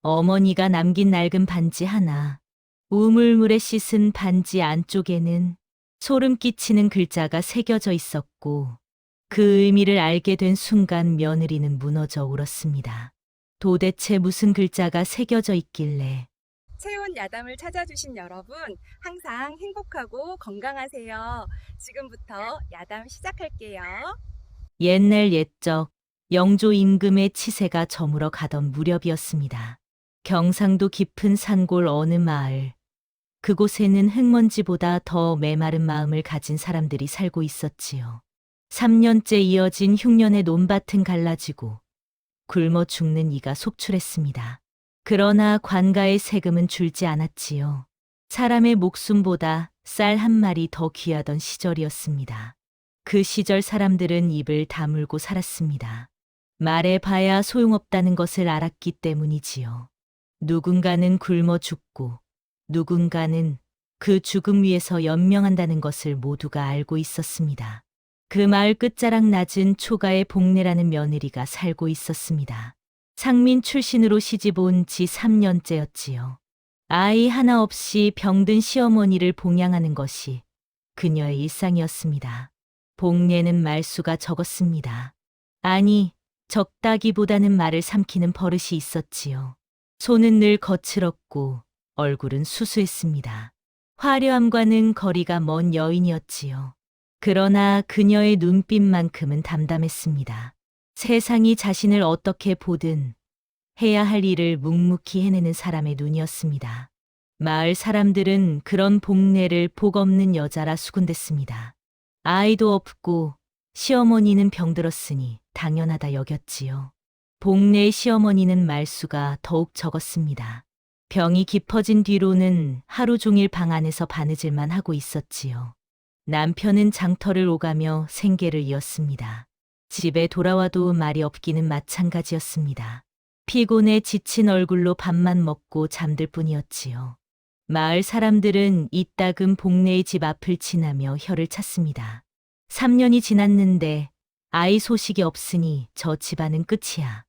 어머니가 남긴 낡은 반지 하나, 우물물에 씻은 반지 안쪽에는 소름 끼치는 글자가 새겨져 있었고, 그 의미를 알게 된 순간 며느리는 무너져 울었습니다. 도대체 무슨 글자가 새겨져 있길래. 체온 야담을 찾아주신 여러분, 항상 행복하고 건강하세요. 지금부터 야담 시작할게요. 옛날 옛적 영조 임금의 치세가 저물어 가던 무렵이었습니다. 경상도 깊은 산골 어느 마을, 그곳에는 흙먼지보다 더 메마른 마음을 가진 사람들이 살고 있었지요. 3년째 이어진 흉년의 논밭은 갈라지고 굶어 죽는 이가 속출했습니다. 그러나 관가의 세금은 줄지 않았지요. 사람의 목숨보다 쌀 한 마리 더 귀하던 시절이었습니다. 그 시절 사람들은 입을 다물고 살았습니다. 말해봐야 소용없다는 것을 알았기 때문이지요. 누군가는 굶어 죽고 누군가는 그 죽음 위에서 연명한다는 것을 모두가 알고 있었습니다. 그 마을 끝자락 낮은 초가의 복내라는 며느리가 살고 있었습니다. 상민 출신으로 시집 온 지 3년째였지요. 아이 하나 없이 병든 시어머니를 봉양하는 것이 그녀의 일상이었습니다. 복내는 말수가 적었습니다. 아니, 적다기보다는 말을 삼키는 버릇이 있었지요. 손은 늘 거칠었고 얼굴은 수수했습니다. 화려함과는 거리가 먼 여인이었지요. 그러나 그녀의 눈빛만큼은 담담했습니다. 세상이 자신을 어떻게 보든 해야 할 일을 묵묵히 해내는 사람의 눈이었습니다. 마을 사람들은 그런 복내를 복 없는 여자라 수군댔습니다. 아이도 없고 시어머니는 병들었으니 당연하다 여겼지요. 복내의 시어머니는 말수가 더욱 적었습니다. 병이 깊어진 뒤로는 하루 종일 방 안에서 바느질만 하고 있었지요. 남편은 장터를 오가며 생계를 이었습니다. 집에 돌아와도 말이 없기는 마찬가지였습니다. 피곤해 지친 얼굴로 밥만 먹고 잠들 뿐이었지요. 마을 사람들은 이따금 복내의 집 앞을 지나며 혀를 찼습니다. 3년이 지났는데 아이 소식이 없으니 저 집안은 끝이야.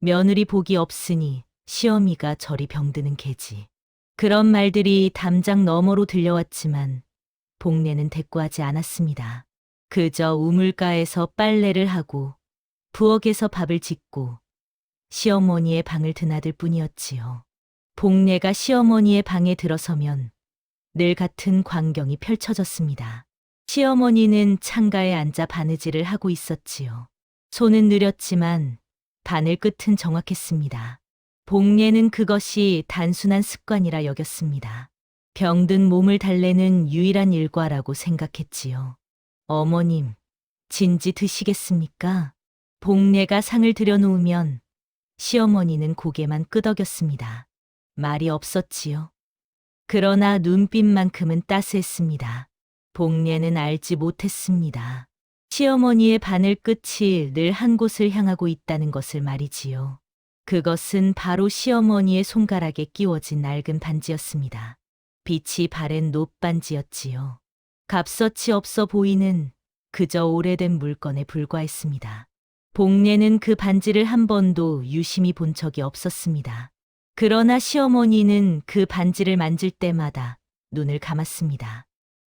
며느리 복이 없으니 시어미가 저리 병드는 개지. 그런 말들이 담장 너머로 들려왔지만 복내는 대꾸하지 않았습니다. 그저 우물가에서 빨래를 하고 부엌에서 밥을 짓고 시어머니의 방을 드나들 뿐이었지요. 복내가 시어머니의 방에 들어서면 늘 같은 광경이 펼쳐졌습니다. 시어머니는 창가에 앉아 바느질을 하고 있었지요. 손은 느렸지만 바늘 끝은 정확했습니다. 복례는 그것이 단순한 습관이라 여겼습니다. 병든 몸을 달래는 유일한 일과라고 생각했지요. 어머님, 진지 드시겠습니까? 복례가 상을 들여놓으면 시어머니는 고개만 끄덕였습니다. 말이 없었지요. 그러나 눈빛만큼은 따스했습니다. 복례는 알지 못했습니다. 시어머니의 바늘 끝이 늘 한 곳을 향하고 있다는 것을 말이지요. 그것은 바로 시어머니의 손가락에 끼워진 낡은 반지였습니다. 빛이 바랜 놋반지였지요. 값어치 없어 보이는 그저 오래된 물건에 불과했습니다. 복례는 그 반지를 한 번도 유심히 본 적이 없었습니다. 그러나 시어머니는 그 반지를 만질 때마다 눈을 감았습니다.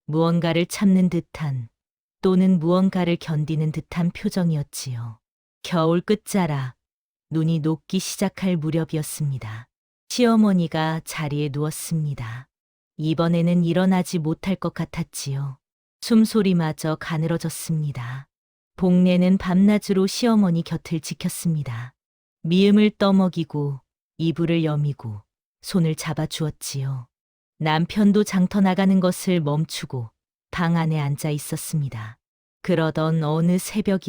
무언가를 참는 듯한 또는 무언가를 견디는 듯한 표정이었지요. 겨울 끝자락, 눈이 녹기 시작할 무렵이었습니다. 시어머니가 자리에 누웠습니다. 이번에는 일어나지 못할 것 같았지요. 숨소리마저 가늘어졌습니다. 복례는 밤낮으로 시어머니 곁을 지켰습니다. 미음을 떠먹이고 이불을 여미고 손을 잡아주었지요. 남편도 장터 나가는 것을 멈추고 방 안에 앉아 있었습니다. 그러던 어느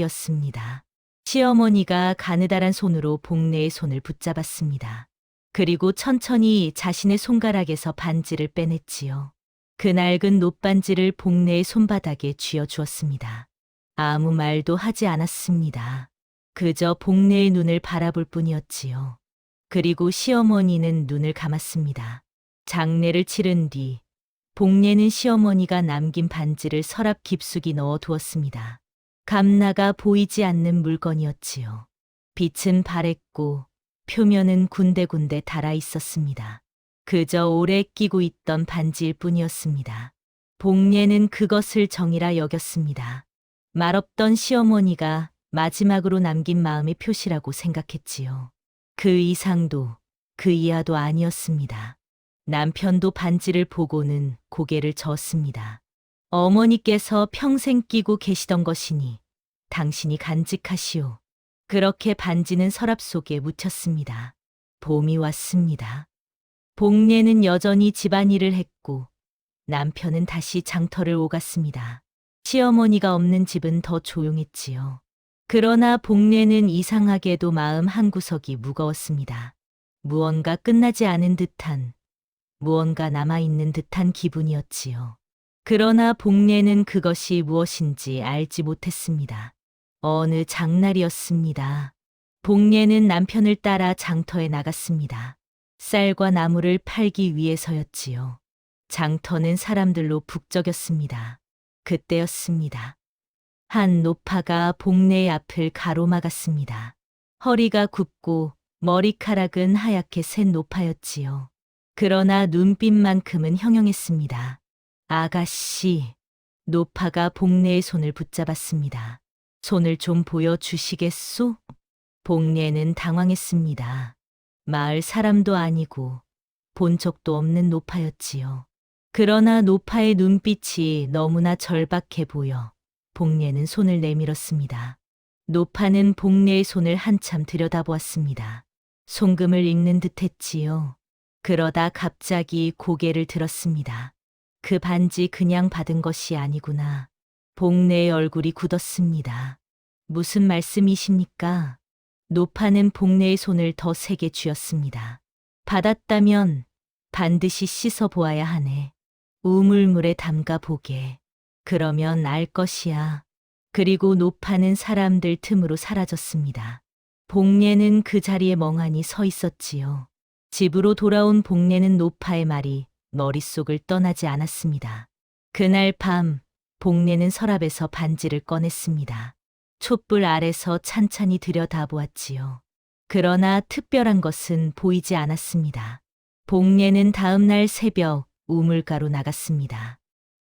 새벽이었습니다. 시어머니가 가느다란 손으로 복례의 손을 붙잡았습니다. 그리고 천천히 자신의 손가락에서 반지를 빼냈지요. 그 낡은 놋반지를 복례의 손바닥에 쥐어주었습니다. 아무 말도 하지 않았습니다. 그저 복례의 눈을 바라볼 뿐이었지요. 그리고 시어머니는 눈을 감았습니다. 장례를 치른 뒤 복례는 시어머니가 남긴 반지를 서랍 깊숙이 넣어 두었습니다. 감나가 보이지 않는 물건이었지요. 빛은 바랬고 표면은 군데군데 달아 있었습니다. 그저 오래 끼고 있던 반지일 뿐이었습니다. 복례는 그것을 정이라 여겼습니다. 말없던 시어머니가 마지막으로 남긴 마음의 표시라고 생각했지요. 그 이상도 그 이하도 아니었습니다. 남편도 반지를 보고는 고개를 저었습니다. 어머니께서 평생 끼고 계시던 것이니 당신이 간직하시오. 그렇게 반지는 서랍 속에 묻혔습니다. 봄이 왔습니다. 복례는 여전히 집안일을 했고 남편은 다시 장터를 오갔습니다. 시어머니가 없는 집은 더 조용했지요. 그러나 복례는 이상하게도 마음 한구석이 무거웠습니다. 무언가 끝나지 않은 듯한, 무언가 남아있는 듯한 기분이었지요. 그러나 복례는 그것이 무엇인지 알지 못했습니다. 어느 장날이었습니다. 복례는 남편을 따라 장터에 나갔습니다. 쌀과 나무를 팔기 위해서였지요. 장터는 사람들로 북적였습니다. 그때였습니다. 한 노파가 복례의 앞을 가로막았습니다. 허리가 굽고 머리카락은 하얗게 샌 노파였지요. 그러나 눈빛만큼은 형형했습니다. 아가씨, 노파가 복례의 손을 붙잡았습니다. 손을 좀 보여주시겠소? 복례는 당황했습니다. 마을 사람도 아니고 본 적도 없는 노파였지요. 그러나 노파의 눈빛이 너무나 절박해 보여 복례는 손을 내밀었습니다. 노파는 복례의 손을 한참 들여다보았습니다. 송금을 읽는 듯했지요. 그러다 갑자기 고개를 들었습니다. 그 반지 그냥 받은 것이 아니구나. 복례의 얼굴이 굳었습니다. 무슨 말씀이십니까? 노파는 복례의 손을 더 세게 쥐었습니다. 받았다면 반드시 씻어 보아야 하네. 우물물에 담가 보게. 그러면 알 것이야. 그리고 노파는 사람들 틈으로 사라졌습니다. 복례는 그 자리에 멍하니 서 있었지요. 집으로 돌아온 복례는 노파의 말이 머릿속을 떠나지 않았습니다. 그날 밤 복례는 서랍에서 반지를 꺼냈습니다. 촛불 아래서 찬찬히 들여다보았지요. 그러나 특별한 것은 보이지 않았습니다. 복례는 다음 날 새벽 우물가로 나갔습니다.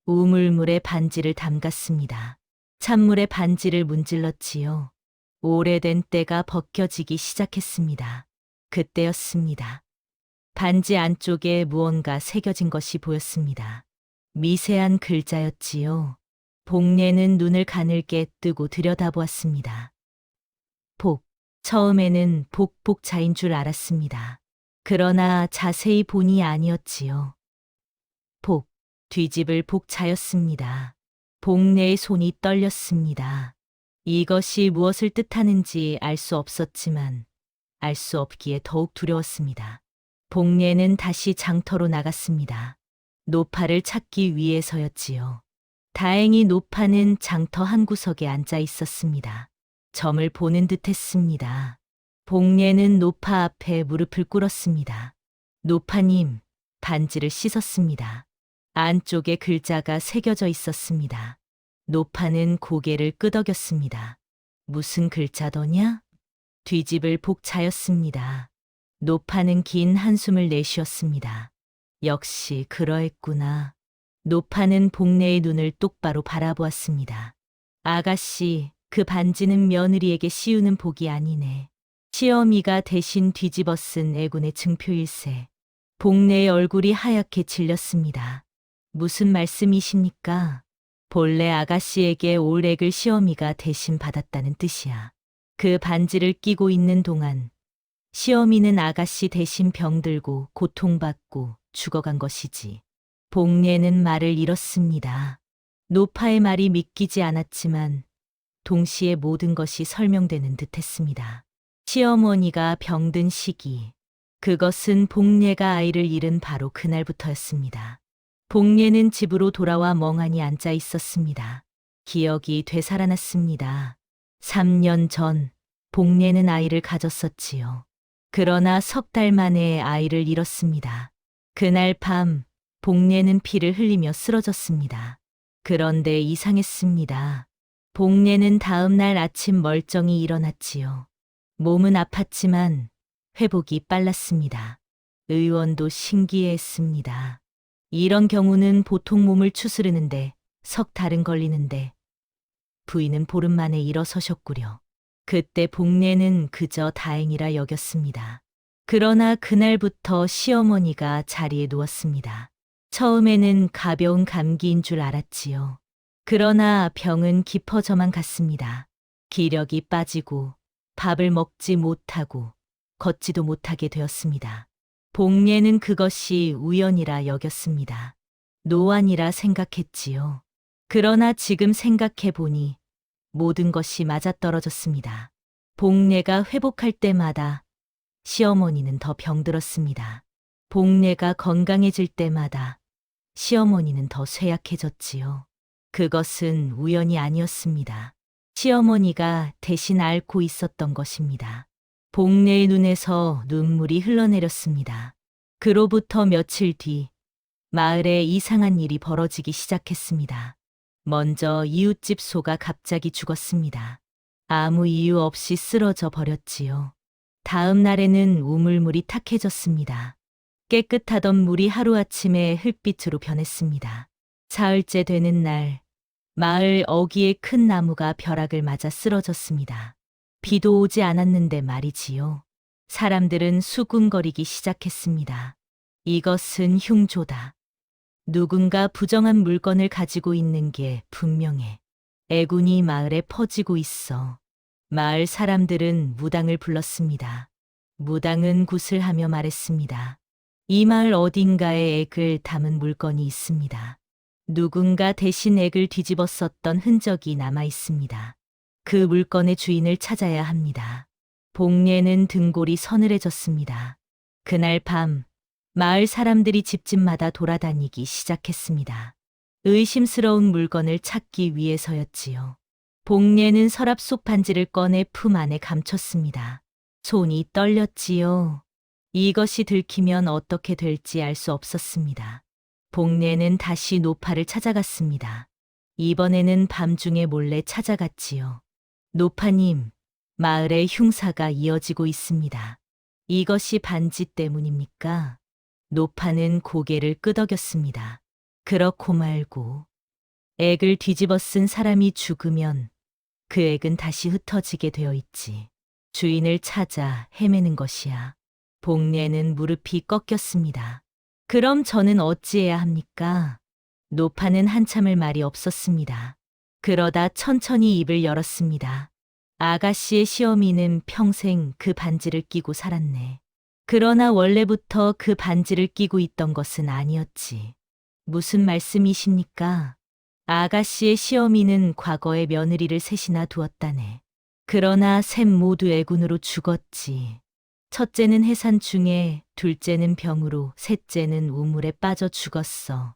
우물물에 반지를 담갔습니다. 찬물에 반지를 문질렀지요. 오래된 때가 벗겨지기 시작했습니다. 그때였습니다. 반지 안쪽에 무언가 새겨진 것이 보였습니다. 미세한 글자였지요. 복례는 눈을 가늘게 뜨고 들여다보았습니다. 복. 처음에는 복복자인 줄 알았습니다. 그러나 자세히 보니 아니었지요. 복. 뒤집을 복자였습니다. 복례의 손이 떨렸습니다. 이것이 무엇을 뜻하는지 알 수 없었지만 알 수 없기에 더욱 두려웠습니다. 복례는 다시 장터로 나갔습니다. 노파를 찾기 위해서였지요. 다행히 노파는 장터 한 구석에 앉아 있었습니다. 점을 보는 듯 했습니다. 복례는 노파 앞에 무릎을 꿇었습니다. 노파님, 반지를 씻었습니다. 안쪽에 글자가 새겨져 있었습니다. 노파는 고개를 끄덕였습니다. 무슨 글자더냐? 뒤집을 복자였습니다. 노파는 긴 한숨을 내쉬었습니다. 역시 그러했구나. 노파는 복례의 눈을 똑바로 바라보았습니다. 아가씨, 그 반지는 며느리에게 씌우는 복이 아니네. 시어미가 대신 뒤집어 쓴 애군의 증표일세. 복례의 얼굴이 하얗게 질렸습니다. 무슨 말씀이십니까? 본래 아가씨에게 올 액을 시어미가 대신 받았다는 뜻이야. 그 반지를 끼고 있는 동안 시어미는 아가씨 대신 병들고 고통받고 죽어간 것이지. 복례는 말을 잃었습니다. 노파의 말이 믿기지 않았지만 동시에 모든 것이 설명되는 듯했습니다. 시어머니가 병든 시기, 그것은 복례가 아이를 잃은 바로 그날부터였습니다. 복례는 집으로 돌아와 멍하니 앉아 있었습니다. 기억이 되살아났습니다. 3년 전 복례는 아이를 가졌었지요. 그러나 석 달 만에 아이를 잃었습니다. 그날 밤 복례는 피를 흘리며 쓰러졌습니다. 그런데 이상했습니다. 복례는 다음 날 아침 멀쩡히 일어났지요. 몸은 아팠지만 회복이 빨랐습니다. 의원도 신기해했습니다. 이런 경우는 보통 몸을 추스르는데 석 달은 걸리는데 부인은 보름 만에 일어서셨구려. 그때 복례는 그저 다행이라 여겼습니다. 그러나 그날부터 시어머니가 자리에 누웠습니다. 처음에는 가벼운 감기인 줄 알았지요. 그러나 병은 깊어져만 갔습니다. 기력이 빠지고 밥을 먹지 못하고 걷지도 못하게 되었습니다. 복례는 그것이 우연이라 여겼습니다. 노안이라 생각했지요. 그러나 지금 생각해 보니 모든 것이 맞아떨어졌습니다. 복례가 회복할 때마다 시어머니는 더 병들었습니다. 복례가 건강해질 때마다 시어머니는 더 쇠약해졌지요. 그것은 우연이 아니었습니다. 시어머니가 대신 앓고 있었던 것입니다. 복례의 눈에서 눈물이 흘러내렸습니다. 그로부터 며칠 뒤 마을에 이상한 일이 벌어지기 시작했습니다. 먼저 이웃집 소가 갑자기 죽었습니다. 아무 이유 없이 쓰러져 버렸지요. 다음 날에는 우물물이 탁해졌습니다. 깨끗하던 물이 하루아침에 흙빛으로 변했습니다. 사흘째 되는 날, 마을 어귀의 큰 나무가 벼락을 맞아 쓰러졌습니다. 비도 오지 않았는데 말이지요. 사람들은 수군거리기 시작했습니다. 이것은 흉조다. 누군가 부정한 물건을 가지고 있는 게 분명해. 애군이 마을에 퍼지고 있어. 마을 사람들은 무당을 불렀습니다. 무당은 굿을하며 말했습니다. 이 마을 어딘가에 액을 담은 물건이 있습니다. 누군가 대신 액을 뒤집어 썼던 흔적이 남아 있습니다. 그 물건의 주인을 찾아야 합니다. 복례는 등골이 서늘해졌습니다. 그날 밤 마을 사람들이 집집마다 돌아다니기 시작했습니다. 의심스러운 물건을 찾기 위해서였지요. 복례는 서랍 속 반지를 꺼내 품 안에 감췄습니다. 손이 떨렸지요. 이것이 들키면 어떻게 될지 알 수 없었습니다. 복례는 다시 노파를 찾아갔습니다. 이번에는 밤중에 몰래 찾아갔지요. 노파님, 마을에 흉사가 이어지고 있습니다. 이것이 반지 때문입니까? 노파는 고개를 끄덕였습니다. 그렇고 말고 액을 뒤집어 쓴 사람이 죽으면 그 액은 다시 흩어지게 되어 있지. 주인을 찾아 헤매는 것이야. 복례는 무릎이 꺾였습니다. 그럼 저는 어찌해야 합니까? 노파는 한참을 말이 없었습니다. 그러다 천천히 입을 열었습니다. 아가씨의 시어미는 평생 그 반지를 끼고 살았네. 그러나 원래부터 그 반지를 끼고 있던 것은 아니었지. 무슨 말씀이십니까? 아가씨의 시어미는 과거에 며느리를 셋이나 두었다네. 그러나 셋 모두 애군으로 죽었지. 첫째는 해산 중에, 둘째는 병으로, 셋째는 우물에 빠져 죽었어.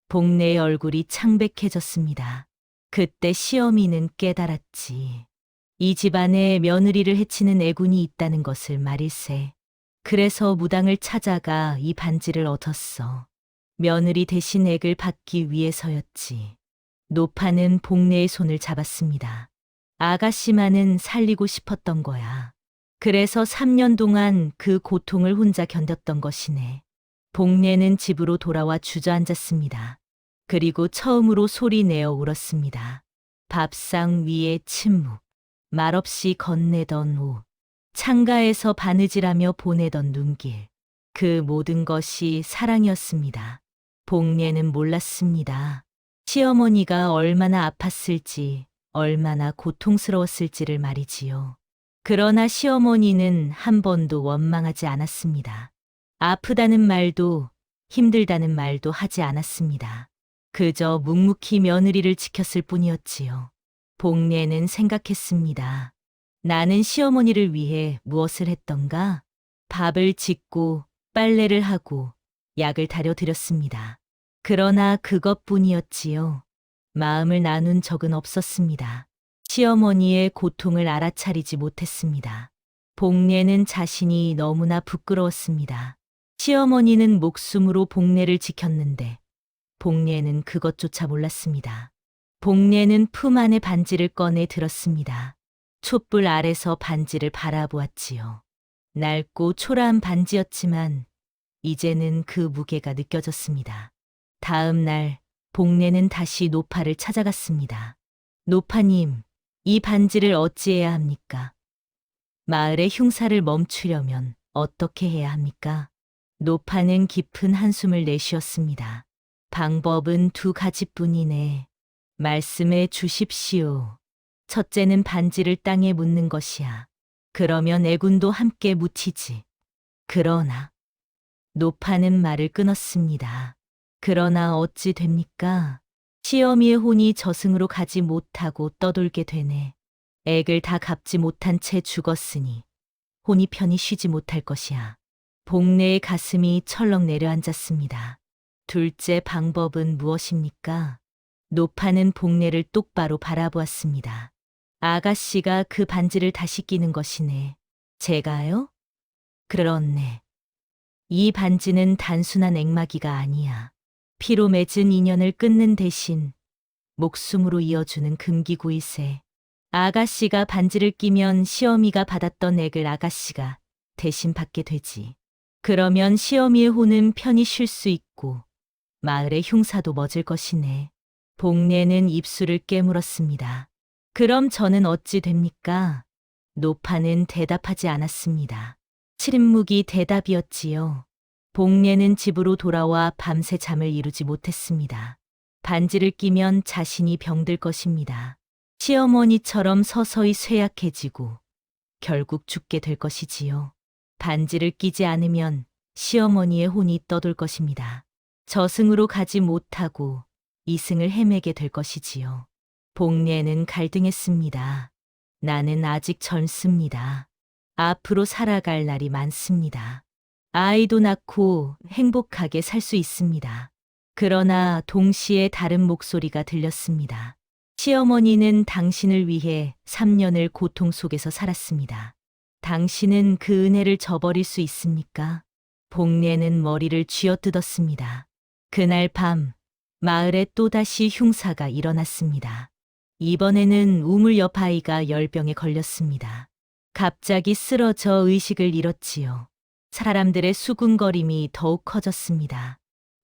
복례의 얼굴이 창백해졌습니다. 그때 시어미는 깨달았지. 이 집안에 며느리를 해치는 애군이 있다는 것을 말일세. 그래서 무당을 찾아가 이 반지를 얻었어. 며느리 대신 액을 받기 위해서였지. 노파는 복례의 손을 잡았습니다. 아가씨만은 살리고 싶었던 거야. 그래서 3년 동안 그 고통을 혼자 견뎠던 것이네. 복례는 집으로 돌아와 주저앉았습니다. 그리고 처음으로 소리 내어 울었습니다. 밥상 위에 침묵, 말없이 건네던 옷, 창가에서 바느질하며 보내던 눈길, 그 모든 것이 사랑이었습니다. 복례는 몰랐습니다. 시어머니가 얼마나 아팠을지, 얼마나 고통스러웠을지를 말이지요. 그러나 시어머니는 한 번도 원망하지 않았습니다. 아프다는 말도 힘들다는 말도 하지 않았습니다. 그저 묵묵히 며느리를 지켰을 뿐이었지요. 복례는 생각했습니다. 나는 시어머니를 위해 무엇을 했던가? 밥을 짓고 빨래를 하고 약을 다려드렸습니다. 그러나 그것뿐이었지요. 마음을 나눈 적은 없었습니다. 시어머니의 고통을 알아차리지 못했습니다. 복례는 자신이 너무나 부끄러웠습니다. 시어머니는 목숨으로 복례를 지켰는데 복례는 그것조차 몰랐습니다. 복례는 품 안에 반지를 꺼내 들었습니다. 촛불 아래서 반지를 바라보았지요. 낡고 초라한 반지였지만 이제는 그 무게가 느껴졌습니다. 다음 날 복례는 다시 노파를 찾아갔습니다. 노파님, 이 반지를 어찌해야 합니까? 마을의 흉사를 멈추려면 어떻게 해야 합니까? 노파는 깊은 한숨을 내쉬었습니다. 방법은 두 가지뿐이네. 말씀해 주십시오. 첫째는 반지를 땅에 묻는 것이야. 그러면 애군도 함께 묻히지. 그러나 노파는 말을 끊었습니다. 그러나 어찌 됩니까? 시어미의 혼이 저승으로 가지 못하고 떠돌게 되네. 액을 다 갚지 못한 채 죽었으니 혼이 편히 쉬지 못할 것이야. 복례의 가슴이 철렁 내려앉았습니다. 둘째 방법은 무엇입니까? 노파는 복례를 똑바로 바라보았습니다. 아가씨가 그 반지를 다시 끼는 것이네. 제가요? 그렇네. 이 반지는 단순한 액마기가 아니야. 피로 맺은 인연을 끊는 대신 목숨으로 이어주는 금기구이세. 아가씨가 반지를 끼면 시어미가 받았던 액을 아가씨가 대신 받게 되지. 그러면 시어미의 혼은 편히 쉴 수 있고 마을의 흉사도 멎을 것이네. 복례는 입술을 깨물었습니다. 그럼 저는 어찌 됩니까? 노파는 대답하지 않았습니다. 침묵이 대답이었지요. 복례는 집으로 돌아와 밤새 잠을 이루지 못했습니다. 반지를 끼면 자신이 병들 것입니다. 시어머니처럼 서서히 쇠약해지고 결국 죽게 될 것이지요. 반지를 끼지 않으면 시어머니의 혼이 떠돌 것입니다. 저승으로 가지 못하고 이승을 헤매게 될 것이지요. 복례는 갈등했습니다. 나는 아직 젊습니다. 앞으로 살아갈 날이 많습니다. 아이도 낳고 행복하게 살 수 있습니다. 그러나 동시에 다른 목소리가 들렸습니다. 시어머니는 당신을 위해 3년을 고통 속에서 살았습니다. 당신은 그 은혜를 저버릴 수 있습니까? 복례는 머리를 쥐어뜯었습니다. 그날 밤 마을에 또다시 흉사가 일어났습니다. 이번에는 우물 옆 아이가 열병에 걸렸습니다. 갑자기 쓰러져 의식을 잃었지요. 사람들의 수군거림이 더욱 커졌습니다.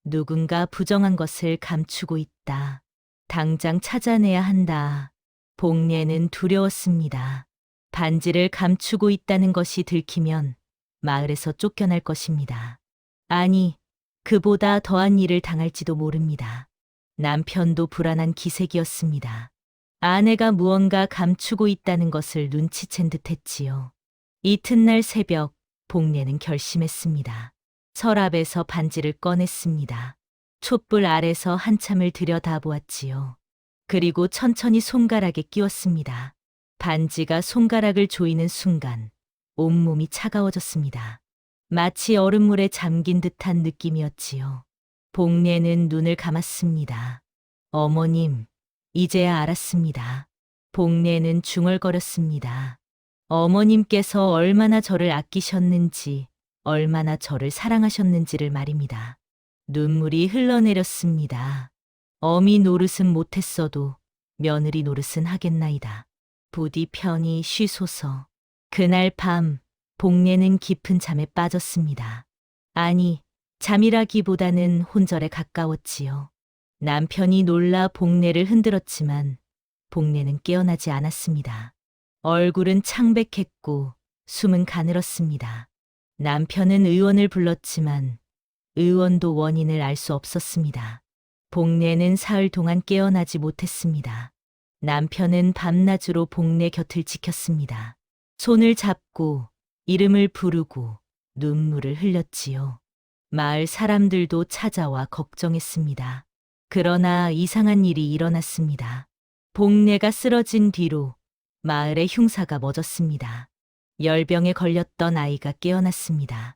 누군가 부정한 것을 감추고 있다. 당장 찾아내야 한다. 복례는 두려웠습니다. 반지를 감추고 있다는 것이 들키면 마을에서 쫓겨날 것입니다. 아니, 그보다 더한 일을 당할지도 모릅니다. 남편도 불안한 기색이었습니다. 아내가 무언가 감추고 있다는 것을 눈치챈 듯 했지요. 이튿날 새벽, 복례는 결심했습니다. 서랍에서 반지를 꺼냈습니다. 촛불 아래서 한참을 들여다보았지요. 그리고 천천히 손가락에 끼웠습니다. 반지가 손가락을 조이는 순간 온몸이 차가워졌습니다. 마치 얼음물에 잠긴 듯한 느낌이었지요. 복례는 눈을 감았습니다. 어머님, 이제야 알았습니다. 복례는 중얼거렸습니다. 어머님께서 얼마나 저를 아끼셨는지, 얼마나 저를 사랑하셨는지를 말입니다. 눈물이 흘러내렸습니다. 어미 노릇은 못했어도 며느리 노릇은 하겠나이다. 부디 편히 쉬소서. 그날 밤 복례는 깊은 잠에 빠졌습니다. 아니, 잠이라기보다는 혼절에 가까웠지요. 남편이 놀라 복례를 흔들었지만 복례는 깨어나지 않았습니다. 얼굴은 창백했고 숨은 가늘었습니다. 남편은 의원을 불렀지만 의원도 원인을 알 수 없었습니다. 복례는 사흘 동안 깨어나지 못했습니다. 남편은 밤낮으로 복례 곁을 지켰습니다. 손을 잡고 이름을 부르고 눈물을 흘렸지요. 마을 사람들도 찾아와 걱정했습니다. 그러나 이상한 일이 일어났습니다. 복례가 쓰러진 뒤로 마을의 흉사가 멎었습니다. 열병에 걸렸던 아이가 깨어났습니다.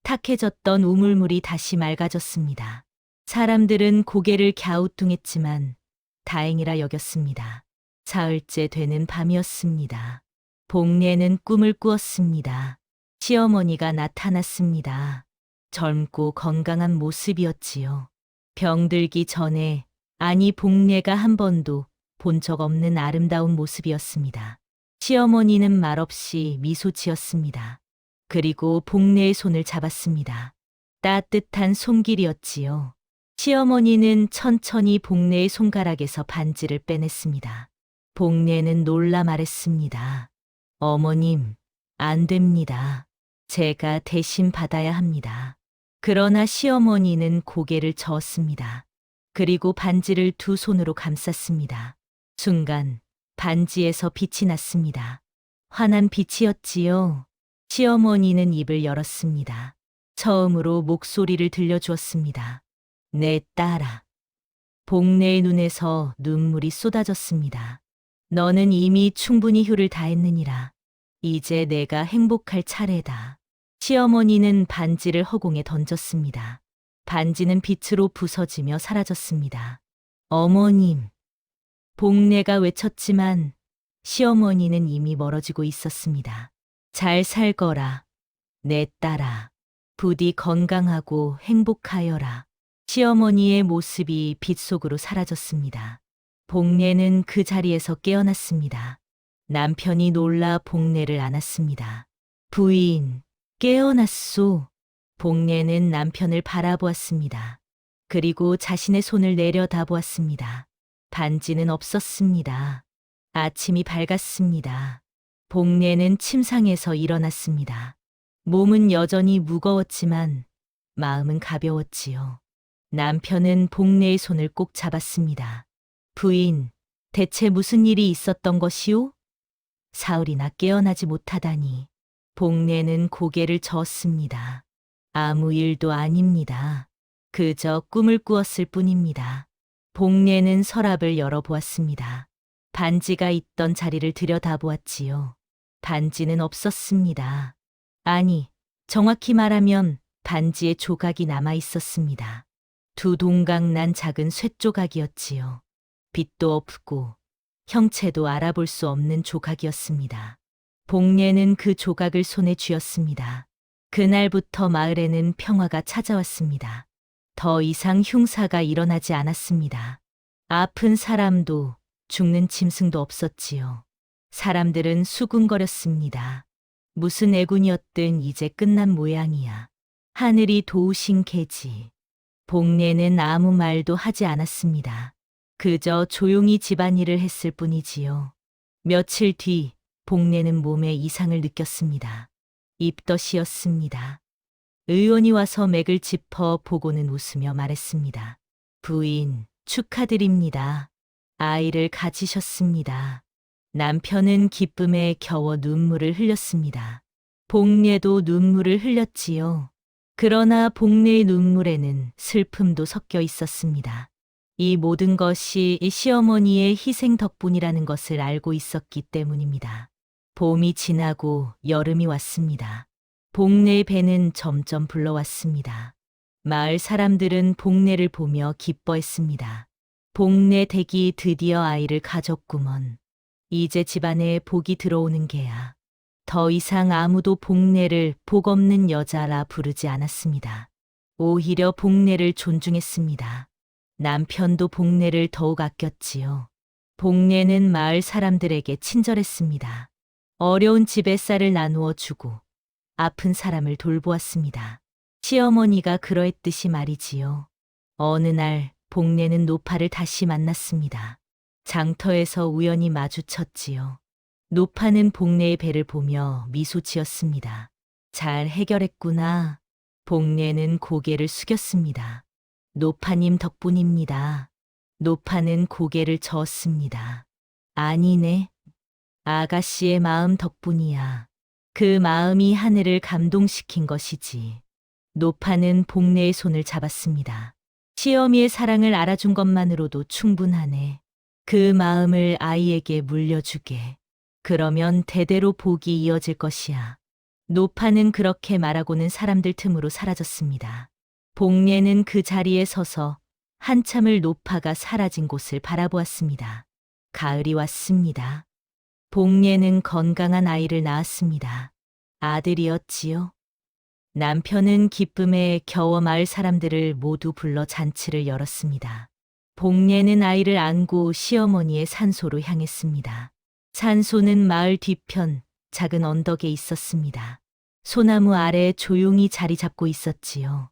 탁해졌던 우물물이 다시 맑아졌습니다. 사람들은 고개를 갸우뚱했지만 다행이라 여겼습니다. 사흘째 되는 밤이었습니다. 복례는 꿈을 꾸었습니다. 시어머니가 나타났습니다. 젊고 건강한 모습이었지요. 병들기 전에, 아니 복례가 한 번도 본 적 없는 아름다운 모습이었습니다. 시어머니는 말없이 미소 지었습니다. 그리고 복내의 손을 잡았습니다. 따뜻한 손길이었지요. 시어머니는 천천히 복내의 손가락에서 반지를 빼냈습니다. 복내는 놀라 말했습니다. 어머님, 안 됩니다. 제가 대신 받아야 합니다. 그러나 시어머니는 고개를 저었습니다. 그리고 반지를 두 손으로 감쌌습니다. 순간 반지에서 빛이 났습니다. 환한 빛이었지요. 시어머니는 입을 열었습니다. 처음으로 목소리를 들려주었습니다. 내 딸아. 복내의 눈에서 눈물이 쏟아졌습니다. 너는 이미 충분히 효를 다했느니라. 이제 내가 행복할 차례다. 시어머니는 반지를 허공에 던졌습니다. 반지는 빛으로 부서지며 사라졌습니다. 어머님. 복내가 외쳤지만 시어머니는 이미 멀어지고 있었습니다. 잘 살거라. 내 딸아. 부디 건강하고 행복하여라. 시어머니의 모습이 빛 속으로 사라졌습니다. 복내는 그 자리에서 깨어났습니다. 남편이 놀라 복내를 안았습니다. 부인, 깨어났소. 복내는 남편을 바라보았습니다. 그리고 자신의 손을 내려다보았습니다. 반지는 없었습니다. 아침이 밝았습니다. 복내는 침상에서 일어났습니다. 몸은 여전히 무거웠지만 마음은 가벼웠지요. 남편은 복내의 손을 꼭 잡았습니다. 부인, 대체 무슨 일이 있었던 것이오? 사흘이나 깨어나지 못하다니. 복내는 고개를 저었습니다. 아무 일도 아닙니다. 그저 꿈을 꾸었을 뿐입니다. 복내는 서랍을 열어보았습니다. 반지가 있던 자리를 들여다보았지요. 반지는 없었습니다. 아니, 정확히 말하면 반지의 조각이 남아 있었습니다. 두 동강 난 작은 쇳조각이었지요. 빛도 없고 형체도 알아볼 수 없는 조각이었습니다. 복내는 그 조각을 손에 쥐었습니다. 그날부터 마을에는 평화가 찾아왔습니다. 더 이상 흉사가 일어나지 않았습니다. 아픈 사람도 죽는 짐승도 없었지요. 사람들은 수군거렸습니다. 무슨 애군이었든 이제 끝난 모양이야. 하늘이 도우신 게지. 복내는 아무 말도 하지 않았습니다. 그저 조용히 집안일을 했을 뿐이지요. 며칠 뒤 복내는 몸에 이상을 느꼈습니다. 입덧이었습니다. 의원이 와서 맥을 짚어 보고는 웃으며 말했습니다. 부인, 축하드립니다. 아이를 가지셨습니다. 남편은 기쁨에 겨워 눈물을 흘렸습니다. 복내도 눈물을 흘렸지요. 그러나 복내의 눈물에는 슬픔도 섞여 있었습니다. 이 모든 것이 시어머니의 희생 덕분이라는 것을 알고 있었기 때문입니다. 봄이 지나고 여름이 왔습니다. 복내의 배는 점점 불러왔습니다. 마을 사람들은 복내를 보며 기뻐했습니다. 복내 댁이 드디어 아이를 가졌구먼. 이제 집안에 복이 들어오는 게야. 더 이상 아무도 복내를 복 없는 여자라 부르지 않았습니다. 오히려 복내를 존중했습니다. 남편도 복내를 더욱 아꼈지요. 복내는 마을 사람들에게 친절했습니다. 어려운 집에 쌀을 나누어 주고 아픈 사람을 돌보았습니다. 시어머니가 그러했듯이 말이지요. 어느 날 복내는 노파를 다시 만났습니다. 장터에서 우연히 마주쳤지요. 노파는 복내의 배를 보며 미소 지었습니다. 잘 해결했구나. 복내는 고개를 숙였습니다. 노파님 덕분입니다. 노파는 고개를 저었습니다. 아니네. 아가씨의 마음 덕분이야. 그 마음이 하늘을 감동시킨 것이지. 노파는 복내의 손을 잡았습니다. 시어미의 사랑을 알아준 것만으로도 충분하네. 그 마음을 아이에게 물려주게. 그러면 대대로 복이 이어질 것이야. 노파는 그렇게 말하고는 사람들 틈으로 사라졌습니다. 복내는 그 자리에 서서 한참을 노파가 사라진 곳을 바라보았습니다. 가을이 왔습니다. 복내는 건강한 아이를 낳았습니다. 아들이었지요. 남편은 기쁨에 겨워 마을 사람들을 모두 불러 잔치를 열었습니다. 복내는 아이를 안고 시어머니의 산소로 향했습니다. 산소는 마을 뒤편 작은 언덕에 있었습니다. 소나무 아래 조용히 자리 잡고 있었지요.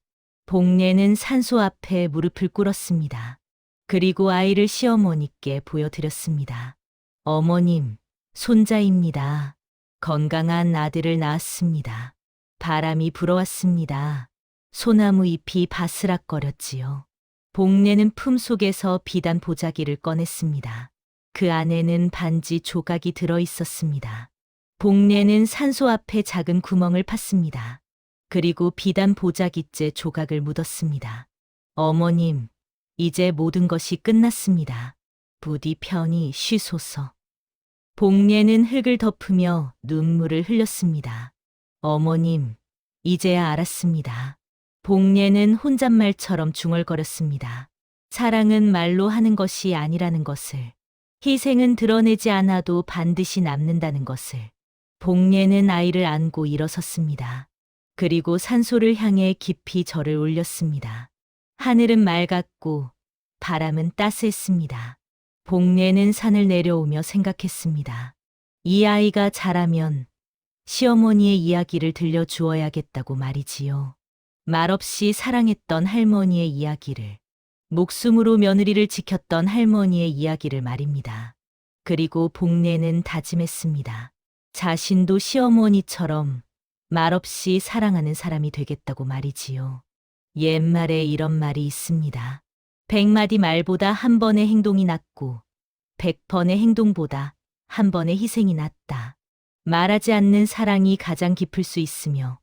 복례는 산소 앞에 무릎을 꿇었습니다. 그리고 아이를 시어머니께 보여드렸습니다. 어머님, 손자입니다. 건강한 아들을 낳았습니다. 바람이 불어왔습니다. 소나무 잎이 바스락거렸지요. 복례는 품속에서 비단 보자기를 꺼냈습니다. 그 안에는 반지 조각이 들어 있었습니다. 복례는 산소 앞에 작은 구멍을 팠습니다. 그리고 비단 보자기째 조각을 묻었습니다. 어머님, 이제 모든 것이 끝났습니다. 부디 편히 쉬소서. 복례는 흙을 덮으며 눈물을 흘렸습니다. 어머님, 이제야 알았습니다. 복례는 혼잣말처럼 중얼거렸습니다. 사랑은 말로 하는 것이 아니라는 것을, 희생은 드러내지 않아도 반드시 남는다는 것을. 복례는 아이를 안고 일어섰습니다. 그리고 산소를 향해 깊이 절을 올렸습니다. 하늘은 맑았고 바람은 따스했습니다. 복례는 산을 내려오며 생각했습니다. 이 아이가 자라면 시어머니의 이야기를 들려주어야겠다고 말이지요. 말없이 사랑했던 할머니의 이야기를, 목숨으로 며느리를 지켰던 할머니의 이야기를 말입니다. 그리고 복례는 다짐했습니다. 자신도 시어머니처럼 말없이 사랑하는 사람이 되겠다고 말이지요. 옛말에 이런 말이 있습니다. 100마디 말보다 한 번의 행동이 낫고 100번의 행동보다 한 번의 희생이 낫다. 말하지 않는 사랑이 가장 깊을 수 있으며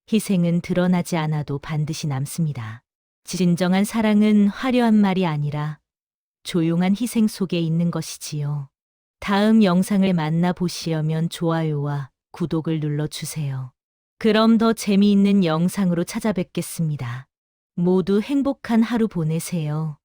희생은 드러나지 않아도 반드시 남습니다. 진정한 사랑은 화려한 말이 아니라 조용한 희생 속에 있는 것이지요. 다음 영상을 만나보시려면 좋아요와 구독을 눌러주세요. 그럼 더 재미있는 영상으로 찾아뵙겠습니다. 모두 행복한 하루 보내세요.